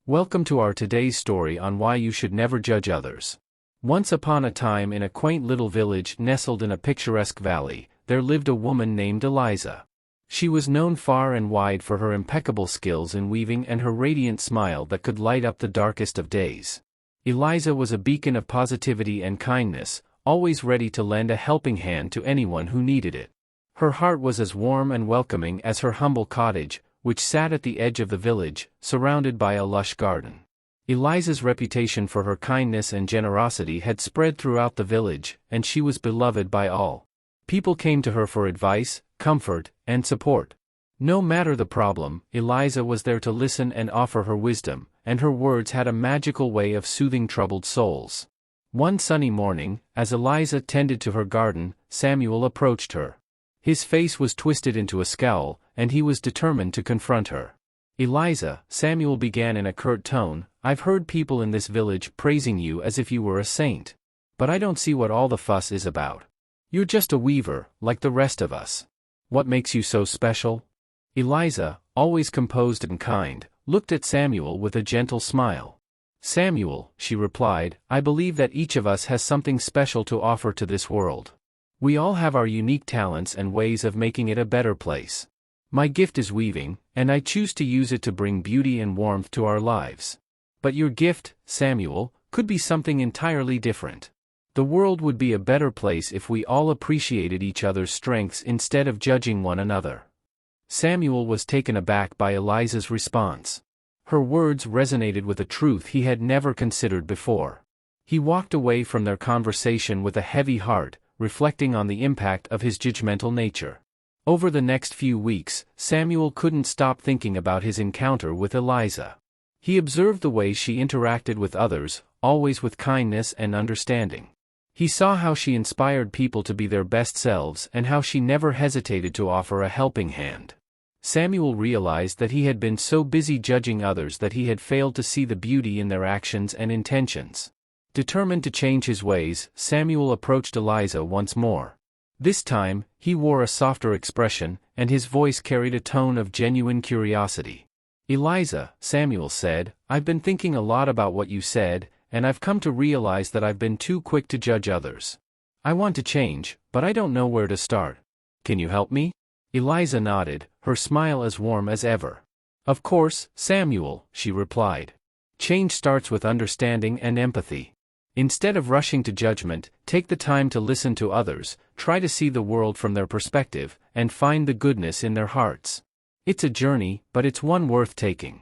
Welcome to our today's story on why you should never judge others. Once upon a time, in a quaint little village nestled in a picturesque valley, there lived a woman named Eliza. She was known far and wide for her impeccable skills in weaving and her radiant smile that could light up the darkest of days. Eliza was a beacon of positivity and kindness, always ready to lend a helping hand to anyone who needed it. Her heart was as warm and welcoming as her humble cottage, which sat at the edge of the village, surrounded by a lush garden. Eliza's reputation for her kindness and generosity had spread throughout the village, and she was beloved by all. People came to her for advice, comfort, and support. No matter the problem, Eliza was there to listen and offer her wisdom, and her words had a magical way of soothing troubled souls. One sunny morning, as Eliza tended to her garden, Samuel approached her. His face was twisted into a scowl, and he was determined to confront her. "Eliza," Samuel began in a curt tone, "I've heard people in this village praising you as if you were a saint. But I don't see what all the fuss is about. You're just a weaver, like the rest of us. What makes you so special?" Eliza, always composed and kind, looked at Samuel with a gentle smile. "Samuel," she replied, "I believe that each of us has something special to offer to this world. We all have our unique talents and ways of making it a better place. My gift is weaving, and I choose to use it to bring beauty and warmth to our lives. But your gift, Samuel, could be something entirely different. The world would be a better place if we all appreciated each other's strengths instead of judging one another." Samuel was taken aback by Eliza's response. Her words resonated with a truth he had never considered before. He walked away from their conversation with a heavy heart, reflecting on the impact of his judgmental nature. Over the next few weeks, Samuel couldn't stop thinking about his encounter with Eliza. He observed the way she interacted with others, always with kindness and understanding. He saw how she inspired people to be their best selves and how she never hesitated to offer a helping hand. Samuel realized that he had been so busy judging others that he had failed to see the beauty in their actions and intentions. Determined to change his ways, Samuel approached Eliza once more. This time, he wore a softer expression, and his voice carried a tone of genuine curiosity. "Eliza," Samuel said, "I've been thinking a lot about what you said, and I've come to realize that I've been too quick to judge others. I want to change, but I don't know where to start. Can you help me?" Eliza nodded, her smile as warm as ever. "Of course, Samuel," she replied. "Change starts with understanding and empathy. Instead of rushing to judgment, take the time to listen to others, try to see the world from their perspective, and find the goodness in their hearts. It's a journey, but it's one worth taking."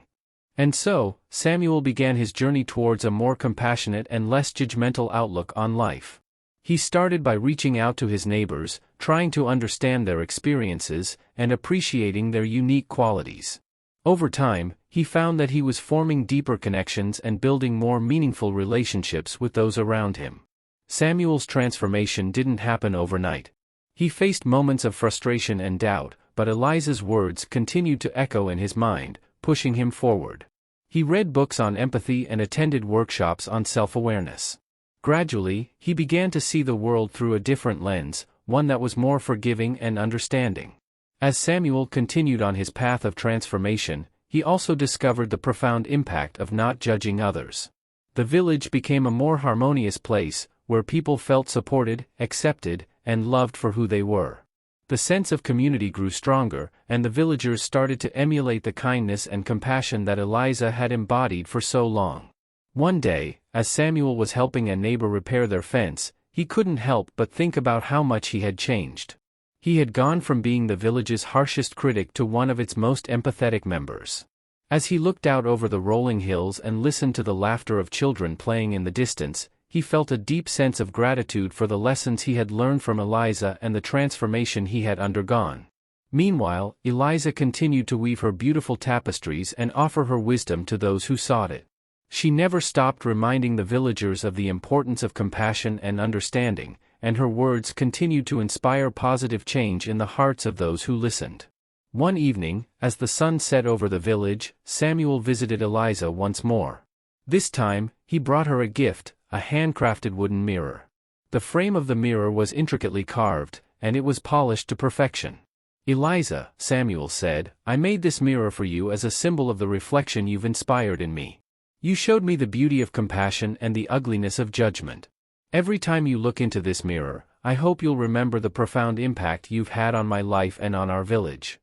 And so, Samuel began his journey towards a more compassionate and less judgmental outlook on life. He started by reaching out to his neighbors, trying to understand their experiences, and appreciating their unique qualities. Over time, he found that he was forming deeper connections and building more meaningful relationships with those around him. Samuel's transformation didn't happen overnight. He faced moments of frustration and doubt, but Eliza's words continued to echo in his mind, pushing him forward. He read books on empathy and attended workshops on self-awareness. Gradually, he began to see the world through a different lens, one that was more forgiving and understanding. As Samuel continued on his path of transformation, he also discovered the profound impact of not judging others. The village became a more harmonious place, where people felt supported, accepted, and loved for who they were. The sense of community grew stronger, and the villagers started to emulate the kindness and compassion that Eliza had embodied for so long. One day, as Samuel was helping a neighbor repair their fence, he couldn't help but think about how much he had changed. He had gone from being the village's harshest critic to one of its most empathetic members. As he looked out over the rolling hills and listened to the laughter of children playing in the distance, he felt a deep sense of gratitude for the lessons he had learned from Eliza and the transformation he had undergone. Meanwhile, Eliza continued to weave her beautiful tapestries and offer her wisdom to those who sought it. She never stopped reminding the villagers of the importance of compassion and understanding, and her words continued to inspire positive change in the hearts of those who listened. One evening, as the sun set over the village, Samuel visited Eliza once more. This time, he brought her a gift, a handcrafted wooden mirror. The frame of the mirror was intricately carved, and it was polished to perfection. "Eliza," Samuel said, "I made this mirror for you as a symbol of the reflection you've inspired in me. You showed me the beauty of compassion and the ugliness of judgment. Every time you look into this mirror, I hope you'll remember the profound impact you've had on my life and on our village."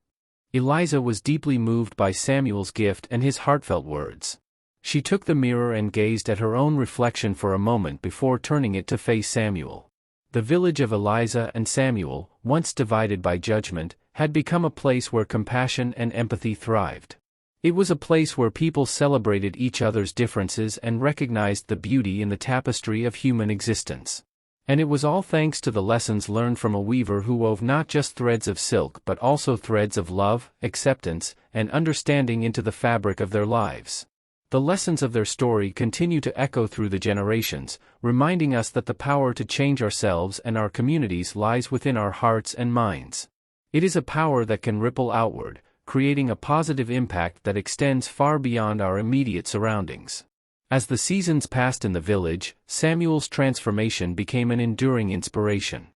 Eliza was deeply moved by Samuel's gift and his heartfelt words. She took the mirror and gazed at her own reflection for a moment before turning it to face Samuel. The village of Eliza and Samuel, once divided by judgment, had become a place where compassion and empathy thrived. It was a place where people celebrated each other's differences and recognized the beauty in the tapestry of human existence. And it was all thanks to the lessons learned from a weaver who wove not just threads of silk but also threads of love, acceptance, and understanding into the fabric of their lives. The lessons of their story continue to echo through the generations, reminding us that the power to change ourselves and our communities lies within our hearts and minds. It is a power that can ripple outward, creating a positive impact that extends far beyond our immediate surroundings. As the seasons passed in the village, Samuel's transformation became an enduring inspiration.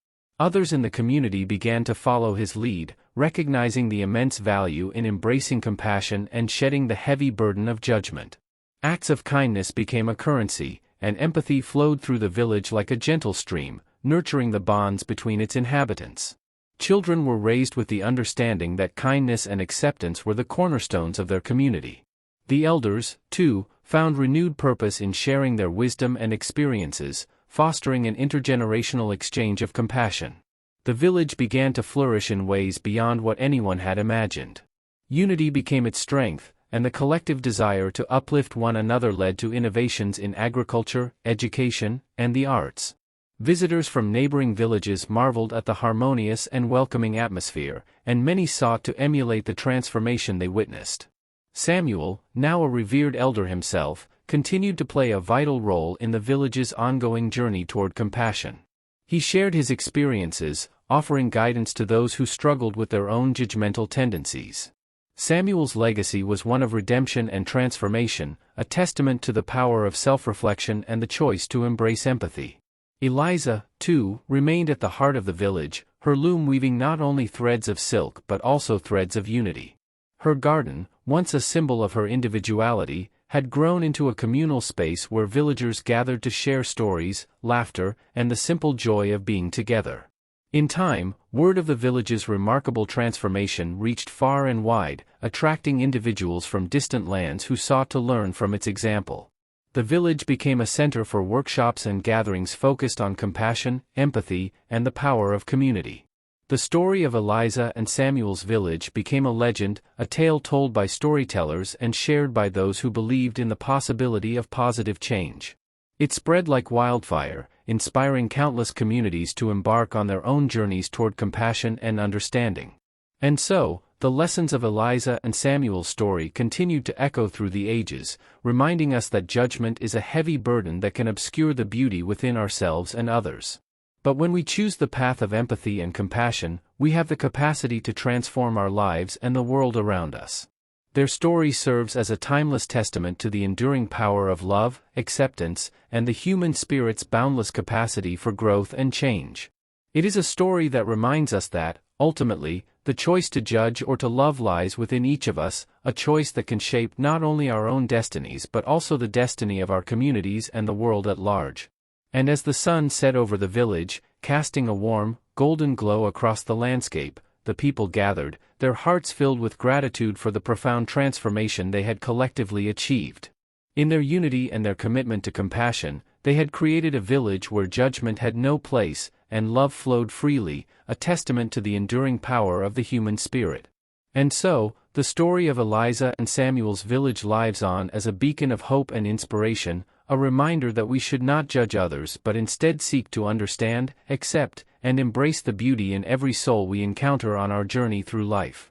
Others in the community began to follow his lead, recognizing the immense value in embracing compassion and shedding the heavy burden of judgment. Acts of kindness became a currency, and empathy flowed through the village like a gentle stream, nurturing the bonds between its inhabitants. Children were raised with the understanding that kindness and acceptance were the cornerstones of their community. The elders, too, found renewed purpose in sharing their wisdom and experiences, fostering an intergenerational exchange of compassion. The village began to flourish in ways beyond what anyone had imagined. Unity became its strength, and the collective desire to uplift one another led to innovations in agriculture, education, and the arts. Visitors from neighboring villages marveled at the harmonious and welcoming atmosphere, and many sought to emulate the transformation they witnessed. Samuel, now a revered elder himself, continued to play a vital role in the village's ongoing journey toward compassion. He shared his experiences, offering guidance to those who struggled with their own judgmental tendencies. Samuel's legacy was one of redemption and transformation, a testament to the power of self-reflection and the choice to embrace empathy. Eliza, too, remained at the heart of the village, her loom weaving not only threads of silk but also threads of unity. Her garden, once a symbol of her individuality, had grown into a communal space where villagers gathered to share stories, laughter, and the simple joy of being together. In time, word of the village's remarkable transformation reached far and wide, attracting individuals from distant lands who sought to learn from its example. The village became a center for workshops and gatherings focused on compassion, empathy, and the power of community. The story of Eliza and Samuel's village became a legend, a tale told by storytellers and shared by those who believed in the possibility of positive change. It spread like wildfire, inspiring countless communities to embark on their own journeys toward compassion and understanding. And so, the lessons of Eliza and Samuel's story continued to echo through the ages, reminding us that judgment is a heavy burden that can obscure the beauty within ourselves and others. But when we choose the path of empathy and compassion, we have the capacity to transform our lives and the world around us. Their story serves as a timeless testament to the enduring power of love, acceptance, and the human spirit's boundless capacity for growth and change. It is a story that reminds us that, ultimately, the choice to judge or to love lies within each of us, a choice that can shape not only our own destinies but also the destiny of our communities and the world at large. And as the sun set over the village, casting a warm, golden glow across the landscape, the people gathered, their hearts filled with gratitude for the profound transformation they had collectively achieved. In their unity and their commitment to compassion, they had created a village where judgment had no place, and love flowed freely, a testament to the enduring power of the human spirit. And so, the story of Eliza and Samuel's village lives on as a beacon of hope and inspiration, a reminder that we should not judge others but instead seek to understand, accept, and embrace the beauty in every soul we encounter on our journey through life.